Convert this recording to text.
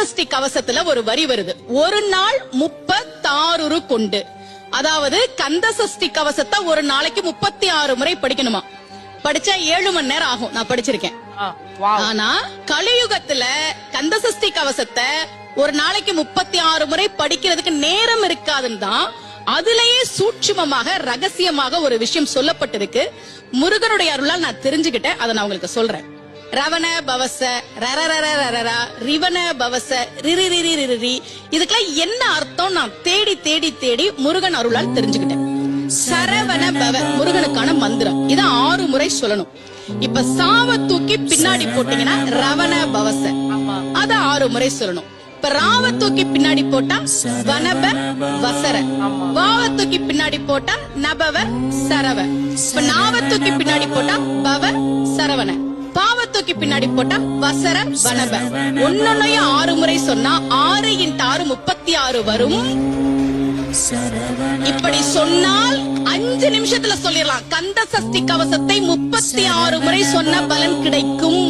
சஷ்டி கவசத்துல ஒரு வரி வருது, ஒரு நாள் 36 கொண்டு. அதாவது கந்த சஷ்டி கவசத்தை ஒரு நாளைக்கு 36 முறை படிக்கணுமா. படிச்சா 7 மணி நேரம் ஆகும். நான் படிச்சிருக்கேன். ஆனா கலியுகத்துல கந்த சஷ்டி கவசத்தை ஒரு நாளைக்கு 36 முறை படிக்கிறதுக்கு நேரம் இருக்காதுன்னு தான் அதுலயே சூட்சுமமாக ரகசியமாக ஒரு விஷயம் சொல்லப்பட்டிருக்கு. முருகனுடைய அருளால் நான் தெரிஞ்சுக்கிட்டேன். அதை நான் உங்களுக்கு சொல்றேன். ரவண பவச ரரரரரரரா ரிவண பவச ரிரிரிரிரிரி, இதுக்கெல்லாம் என்ன அர்த்தம் நான் தேடி தேடி தேடி முருகன் அருளால் தெரிஞ்சுக்கிட்டேன். சரவண பவ முருகனுக்கான மந்திரம். இத 6 முறை சொல்லணும். இப்ப சாவ தூக்கி பின்னாடி போட்டீங்கன்னா ரவண பவச, அத 6 முறை சொல்லணும். இப்ப ராவ தூக்கி பின்னாடி போட்டா வனப வசர, வாவ தூக்கி பின்னாடி போட்டா நபவ சரவ, இப்ப நாவ தூக்கி பின்னாடி போட்டா பவ சரவண, பாவ தூக்கி பின்னாடி போட்டா வசர வனப. ஒன்னொன்னையும் 6 முறை சொன்னா 6 × 6 36 வரும். இப்படி சொன்னால் 5 நிமிஷத்துல சொல்லிடலாம். கந்த சஷ்டி கவசத்தை 36 முறை சொன்ன பலன் கிடைக்கும்.